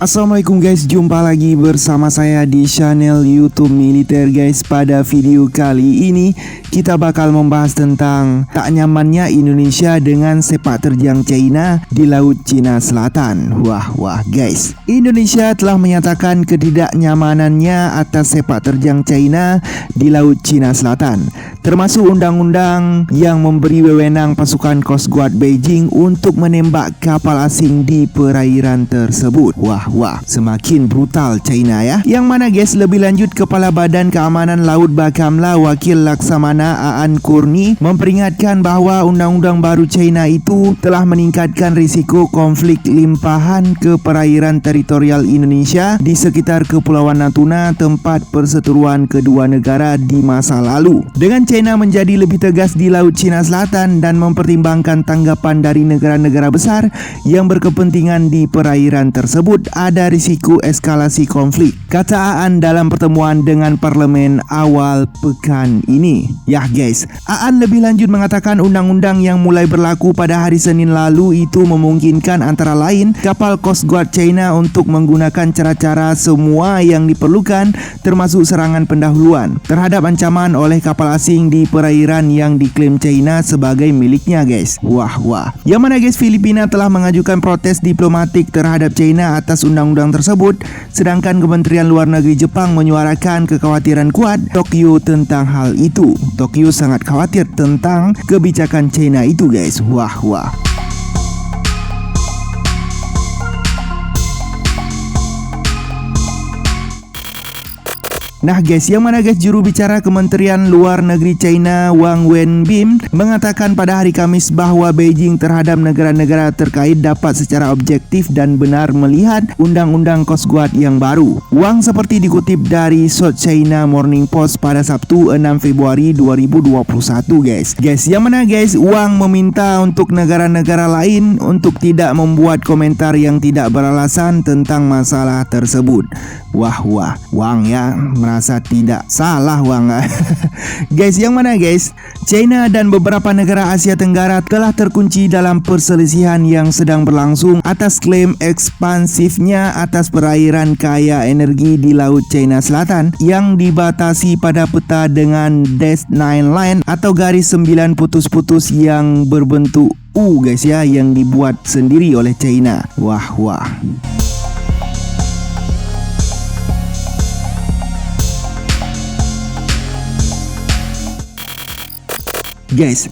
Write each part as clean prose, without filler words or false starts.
Assalamualaikum guys, jumpa lagi bersama saya di channel YouTube Militer guys. Pada video kali ini kita bakal membahas tentang tak nyamannya Indonesia dengan sepak terjang China di Laut Cina Selatan. Wah guys, Indonesia telah menyatakan ketidaknyamanannya atas sepak terjang China di Laut Cina Selatan, termasuk undang-undang yang memberi wewenang pasukan Coast Guard Beijing untuk menembak kapal asing di perairan tersebut. Wah, semakin brutal China ya. Yang mana guys, lebih lanjut Kepala Badan Keamanan Laut Bakamla Wakil Laksamana Aan Kurni memperingatkan bahwa undang-undang baru China itu telah meningkatkan risiko konflik limpahan ke perairan teritorial Indonesia di sekitar Kepulauan Natuna, tempat perseteruan kedua negara di masa lalu. Dengan China menjadi lebih tegas di Laut Cina Selatan dan mempertimbangkan tanggapan dari negara-negara besar yang berkepentingan di perairan tersebut, ada risiko eskalasi konflik, kata Aan dalam pertemuan dengan parlemen awal pekan ini. Yah guys, Aan lebih lanjut mengatakan undang-undang yang mulai berlaku pada hari Senin lalu itu memungkinkan antara lain kapal Coast Guard China untuk menggunakan cara-cara semua yang diperlukan, termasuk serangan pendahuluan terhadap ancaman oleh kapal asing di perairan yang diklaim China sebagai miliknya guys. Wah. Yang mana guys, Filipina telah mengajukan protes diplomatik terhadap China atas undang-undang tersebut, sedangkan Kementerian Luar Negeri Jepang menyuarakan kekhawatiran kuat Tokyo tentang hal itu. Tokyo sangat khawatir tentang kebijakan China itu guys. Wah. Nah guys, yang mana guys, juru bicara Kementerian Luar Negeri China Wang Wenbin mengatakan pada hari Kamis bahwa Beijing terhadap negara-negara terkait dapat secara objektif dan benar melihat undang-undang Coast Guard yang baru. Wang seperti dikutip dari South China Morning Post pada Sabtu 6 Februari 2021 guys. Yang mana guys, Wang meminta untuk negara-negara lain untuk tidak membuat komentar yang tidak beralasan tentang masalah tersebut. Wah, Wang ya merasa tidak salah Wang. Guys, yang mana guys, China dan beberapa negara Asia Tenggara telah terkunci dalam perselisihan yang sedang berlangsung atas klaim ekspansifnya atas perairan kaya energi di Laut Cina Selatan yang dibatasi pada peta dengan Dash 9 Line atau garis 9 putus-putus yang berbentuk U guys ya, yang dibuat sendiri oleh China. Wah. Guys,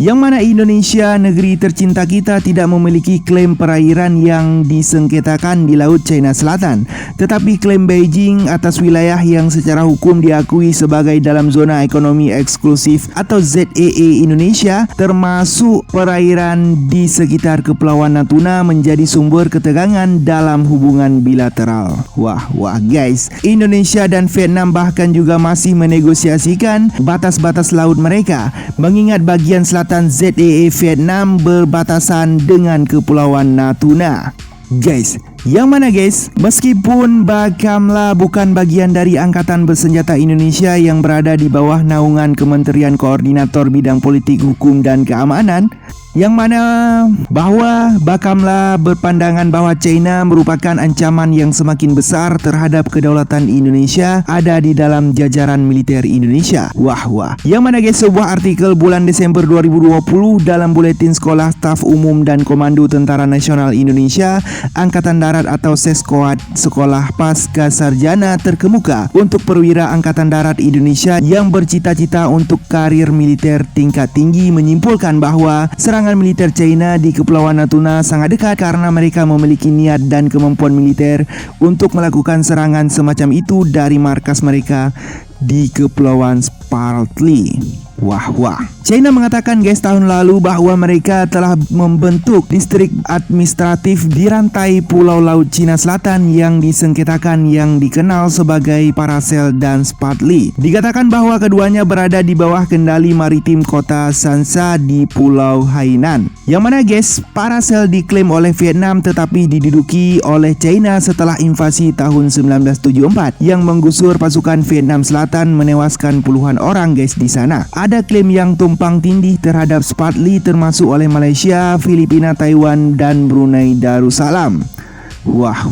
yang mana Indonesia, negeri tercinta kita, tidak memiliki klaim perairan yang disengketakan di Laut Cina Selatan, tetapi klaim Beijing atas wilayah yang secara hukum diakui sebagai dalam zona ekonomi eksklusif atau ZEE Indonesia, termasuk perairan di sekitar Kepulauan Natuna, menjadi sumber ketegangan dalam hubungan bilateral. Wah guys, Indonesia dan Vietnam bahkan juga masih menegosiasikan batas-batas laut mereka, mengingat bagian selatan ZEE Vietnam berbatasan dengan Kepulauan Natuna. Guys, yang mana guys, meskipun Bakamla bukan bagian dari Angkatan Bersenjata Indonesia yang berada di bawah naungan Kementerian Koordinator Bidang Politik, Hukum, dan Keamanan, yang mana bahwa Bakamla berpandangan bahwa China merupakan ancaman yang semakin besar terhadap kedaulatan Indonesia ada di dalam jajaran militer Indonesia. Wah. Yang mana guys, sebuah artikel bulan Desember 2020 dalam Buletin Sekolah Staf Umum dan Komando Tentara Nasional Indonesia Angkatan Darat atau Seskoad Sekolah Pasca Sarjana terkemuka untuk perwira Angkatan Darat Indonesia yang bercita-cita untuk karir militer tingkat tinggi menyimpulkan bahwa serangan militer China di Kepulauan Natuna sangat dekat karena mereka memiliki niat dan kemampuan militer untuk melakukan serangan semacam itu dari markas mereka di Kepulauan Spratly. Wah. China mengatakan guys tahun lalu bahwa mereka telah membentuk distrik administratif di rantai pulau laut Cina Selatan yang disengketakan yang dikenal sebagai Paracel dan Spratly. Dikatakan bahwa keduanya berada di bawah kendali maritim kota Shanxi di Pulau Hainan. Yang mana guys, Paracel diklaim oleh Vietnam tetapi diduduki oleh China setelah invasi tahun 1974 yang menggusur pasukan Vietnam Selatan menewaskan puluhan orang guys di sana. Ada klaim yang tumpang tindih terhadap Spratly termasuk oleh Malaysia, Filipina, Taiwan, dan Brunei Darussalam. Wah.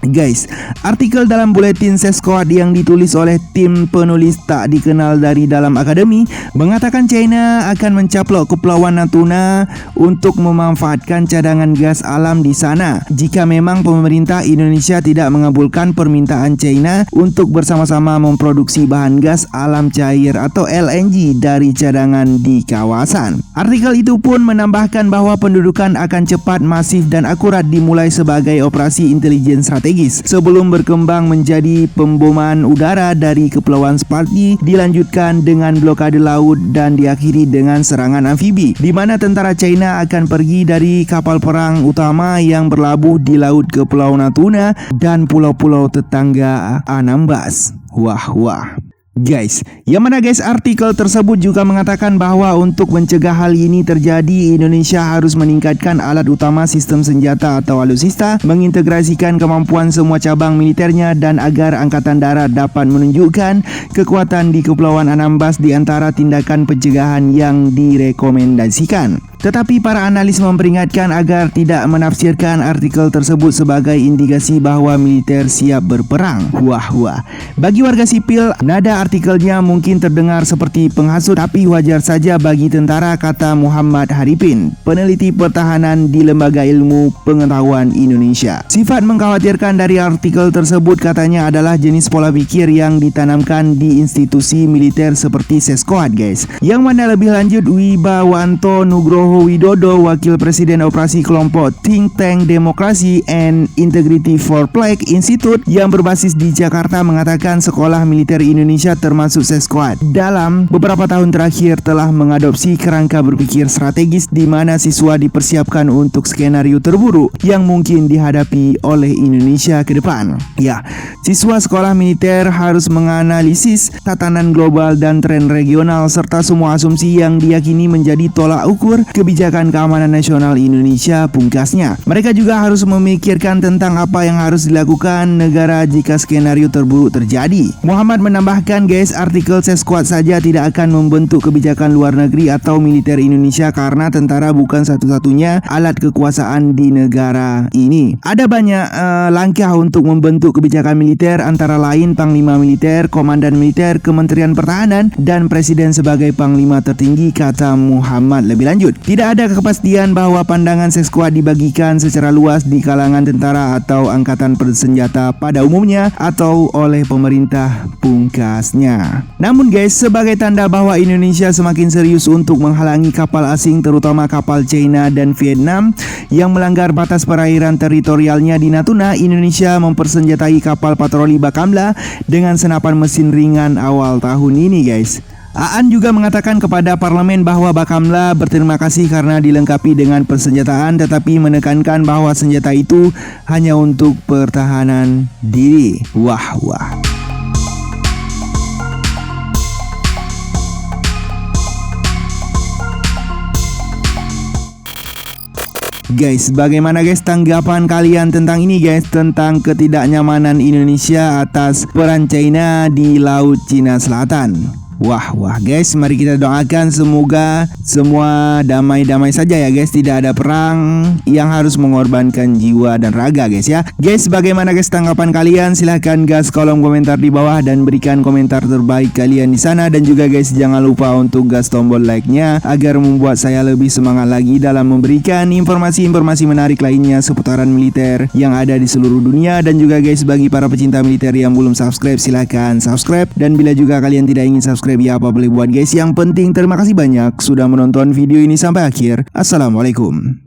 Guys, artikel dalam buletin Sesquad yang ditulis oleh tim penulis tak dikenal dari dalam akademi mengatakan China akan mencaplok Kepulauan Natuna untuk memanfaatkan cadangan gas alam di sana jika memang pemerintah Indonesia tidak mengabulkan permintaan China untuk bersama-sama memproduksi bahan gas alam cair atau LNG dari cadangan di kawasan. Artikel itu pun menambahkan bahwa pendudukan akan cepat, masif, dan akurat dimulai sebagai operasi intelijen strategis sebelum berkembang menjadi pemboman udara dari Kepulauan Spratly, dilanjutkan dengan blokade laut dan diakhiri dengan serangan amfibi di mana tentara China akan pergi dari kapal perang utama yang berlabuh di laut Kepulauan Natuna dan pulau-pulau tetangga Anambas. Wah. Guys, yang mana guys artikel tersebut juga mengatakan bahwa untuk mencegah hal ini terjadi, Indonesia harus meningkatkan alat utama sistem senjata atau alutsista, mengintegrasikan kemampuan semua cabang militernya dan agar Angkatan Darat dapat menunjukkan kekuatan di Kepulauan Anambas di antara tindakan pencegahan yang direkomendasikan. Tetapi para analis memperingatkan agar tidak menafsirkan artikel tersebut sebagai indikasi bahwa militer siap berperang. Wah. Bagi warga sipil, nada artikelnya mungkin terdengar seperti penghasut, tapi wajar saja bagi tentara, kata Muhammad Haripin, peneliti pertahanan di Lembaga Ilmu Pengetahuan Indonesia. Sifat mengkhawatirkan dari artikel tersebut katanya adalah jenis pola pikir yang ditanamkan di institusi militer seperti Sesquad guys. Yang mana lebih lanjut, Wibawanto Nugroho Widodo, Wakil Presiden Operasi Kelompok Think Tank Demokrasi and Integrity for Plague Institute yang berbasis di Jakarta mengatakan sekolah militer Indonesia termasuk Sesquad dalam beberapa tahun terakhir telah mengadopsi kerangka berpikir strategis di mana siswa dipersiapkan untuk skenario terburuk yang mungkin dihadapi oleh Indonesia ke depan. Ya, siswa sekolah militer harus menganalisis tatanan global dan tren regional serta semua asumsi yang diyakini menjadi tolak ukur kebijakan keamanan nasional Indonesia, pungkasnya. Mereka juga harus memikirkan tentang apa yang harus dilakukan negara jika skenario terburuk terjadi. Muhammad menambahkan guys, artikel Sesquad saja tidak akan membentuk kebijakan luar negeri atau militer Indonesia karena tentara bukan satu-satunya alat kekuasaan di negara ini. Ada banyak langkah untuk membentuk kebijakan militer, antara lain Panglima Militer, Komandan Militer, Kementerian Pertahanan, dan Presiden sebagai Panglima tertinggi, kata Muhammad lebih lanjut. Tidak ada kepastian bahwa pandangan Sesquad dibagikan secara luas di kalangan tentara atau angkatan bersenjata pada umumnya atau oleh pemerintah, pungkasnya. Namun guys, sebagai tanda bahwa Indonesia semakin serius untuk menghalangi kapal asing terutama kapal China dan Vietnam yang melanggar batas perairan teritorialnya di Natuna, Indonesia mempersenjatai kapal patroli Bakamla dengan senapan mesin ringan awal tahun ini guys. Aan juga mengatakan kepada parlemen bahwa Bakamla berterima kasih karena dilengkapi dengan persenjataan, tetapi menekankan bahwa senjata itu hanya untuk pertahanan diri. Wah. Guys, bagaimana guys tanggapan kalian tentang ini guys, tentang ketidaknyamanan Indonesia atas peran China di Laut Cina Selatan? Wah guys, mari kita doakan semoga semua damai-damai saja ya guys, tidak ada perang yang harus mengorbankan jiwa dan raga guys ya. Guys, bagaimana guys tanggapan kalian? Silahkan gas kolom komentar di bawah dan berikan komentar terbaik kalian di sana, dan juga guys jangan lupa untuk gas tombol like-nya agar membuat saya lebih semangat lagi dalam memberikan informasi-informasi menarik lainnya seputaran militer yang ada di seluruh dunia. Dan juga guys, bagi para pecinta militer yang belum subscribe, silahkan subscribe, dan bila juga kalian tidak ingin subscribe ya apa boleh buat guys. Yang penting terima kasih banyak sudah menonton video ini sampai akhir. Assalamualaikum.